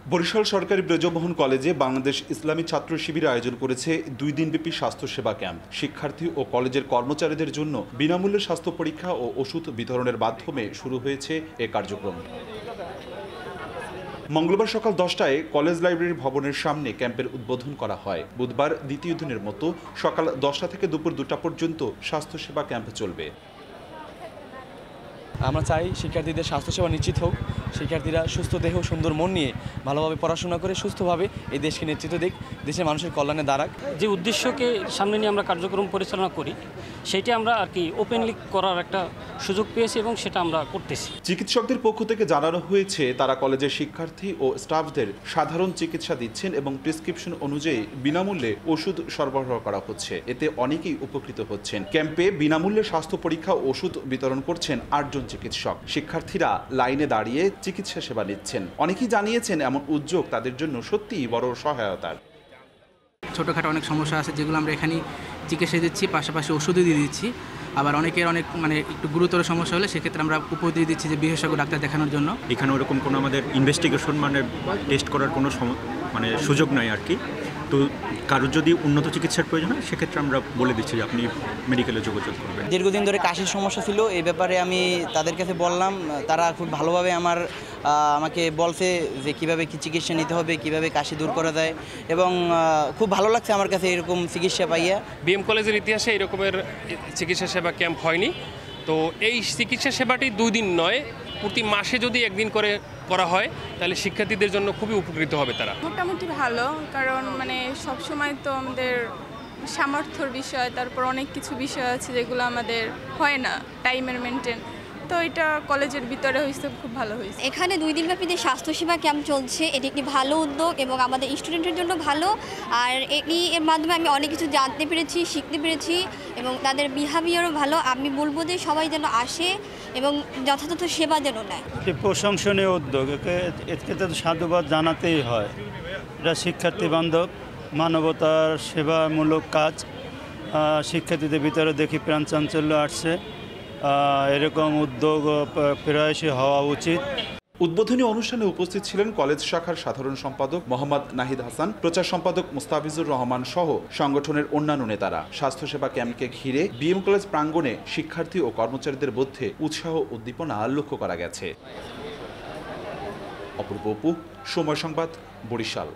বরিশাল সরকারি ব্রজমোহন কলেজে বাংলাদেশ ইসলামী ছাত্র শিবির আয়োজন করেছে 2 দিনব্যাপী স্বাস্থ্যসেবা ক্যাম্প। শিক্ষার্থী ও কলেজের কর্মচারীদের জন্য বিনামূল্যে স্বাস্থ্য পরীক্ষা ও ওষুধ বিতরণের মাধ্যমে শুরু হয়েছে এ কার্যক্রম। মঙ্গলবার সকাল 10টায় কলেজ লাইব্রেরি ভবনের সামনে ক্যাম্পের উদ্বোধন করা হয়। বুধবার দ্বিতীয় দিনের মতো সকাল 10টা থেকে দুপুর 2টা পর্যন্ত স্বাস্থ্যসেবা ক্যাম্প চলবে। আমরা চাই শিক্ষার্থীদের স্বাস্থ্যসেবা নিশ্চিত হোক, শিক্ষার্থীরা সুস্থ দেহ সুন্দর মন নিয়ে ভালোভাবে পড়াশোনা করে সুস্থভাবে এই দেশকে নেতৃত্ব দিক, দেশের মানুষের কল্যাণে দাঁড়াক। যে উদ্দেশ্যকে সামনে নিয়ে আমরা কার্যক্রম পরিচালনা করি সেটি আমরা ওপেনলি করার একটা সুযোগ পেয়েছি এবং সেটা আমরা করতেছি। চিকিৎসকদের পক্ষ থেকে জানানো হয়েছে তারা কলেজের শিক্ষার্থী ও স্টাফদের সাধারণ চিকিৎসা দিচ্ছেন এবং প্রেসক্রিপশন অনুযায়ী বিনামূল্যে ওষুধ সরবরাহ করা হচ্ছে। এতে অনেকেই উপকৃত হচ্ছেন। ক্যাম্পে বিনামূল্যে স্বাস্থ্য পরীক্ষা ও ওষুধ বিতরণ করছেন 8 জন চিকিৎসক। শিক্ষার্থীরা লাইনে দাঁড়িয়ে চিকিৎসা সেবা নিচ্ছেন। অনেকেই জানিয়েছেন এমন উদ্যোগ তাদের জন্য সত্যিই বড় সহায়তার। ছোটোখাটো অনেক সমস্যা আছে যেগুলো আমরা এখানে চিকিৎসা দিচ্ছি, পাশাপাশি ওষুধও দিয়ে দিচ্ছি। আবার অনেকের একটু গুরুতর সমস্যা হলে সেক্ষেত্রে আমরা উপর দিয়ে দিচ্ছি যে বিশেষজ্ঞ ডাক্তার দেখানোর জন্য। এখানে ওরকম কোনো আমাদের ইনভেস্টিগেশন টেস্ট করার কোনো সুযোগ নাই আর কি। তো কারোর যদি উন্নত চিকিৎসার প্রয়োজন হয় সেক্ষেত্রে আমরা বলে দিচ্ছি যে আপনি মেডিকেলে যোগাযোগ করবেন। দীর্ঘদিন ধরে কাশির সমস্যা ছিল, এই ব্যাপারে আমি তাদের কাছে বললাম, তারা খুব ভালোভাবে আমাকে বলছে যে কিভাবে কি চিকিৎসা নিতে হবে, কিভাবে কাশি দূর করা যায়, এবং খুব ভালো লাগছে আমার কাছে এরকম চিকিৎসা পাইয়া। বিএম কলেজের ইতিহাসে এরকমের চিকিৎসা সেবা ক্যাম্প হয়নি। তো এই চিকিৎসা সেবাটি 2 দিন নয়, প্রতি মাসে যদি 1 দিন করে করা হয় তাহলে শিক্ষার্থীদের জন্য খুবই উপকৃত হবে তারা। মোটামুটি ভালো, কারণ সব সময় তো আমাদের সামর্থ্যর বিষয়, তারপর অনেক কিছু বিষয় আছে যেগুলো আমাদের হয় না টাইমের মেনটেন। তো এটা কলেজের ভিতরে হয়েছে, খুব ভালো হয়েছে। এখানে 2 দিনব্যাপী যে স্বাস্থ্যসেবা ক্যাম্প চলছে এটি একটি ভালো উদ্যোগ এবং আমাদের স্টুডেন্টের জন্য ভালো। আর এর মাধ্যমে আমি অনেক কিছু জানতে পেরেছি, শিখতে পেরেছি এবং তাদের বিহেভিয়ারও ভালো। আমি বলবো যে সবাই যেন আসে এবং যথাযথ সেবা যেন নেয়। এটি প্রশংসনীয় উদ্যোগ, একে তো সাধুবাদ জানাতেই হয়। এটা শিক্ষার্থী বান্ধব, মানবতার সেবামূলক কাজ। শিক্ষার্থীদের ভিতরে দেখি প্রাণ চাঞ্চল্য আসছে। এরকম উদ্যোগ প্রায়শই হওয়া উচিত। উদ্বোধনী অনুষ্ঠানে উপস্থিত ছিলেন কলেজ শাখার সাধারণ সম্পাদক মোহাম্মদ নাহিদ হাসান, প্রচার সম্পাদক মুস্তাফিজুর রহমান সহ সংগঠনের অন্যান্য নেতারা। স্বাস্থ্যসেবা ক্যাম্পকে ঘিরে বিএম কলেজ প্রাঙ্গণে শিক্ষার্থী ও কর্মচারীদের মধ্যে উৎসাহ উদ্দীপনা লক্ষ্য করা গেছে। অপূর্ব অপু, সময় সংবাদ, বরিশাল।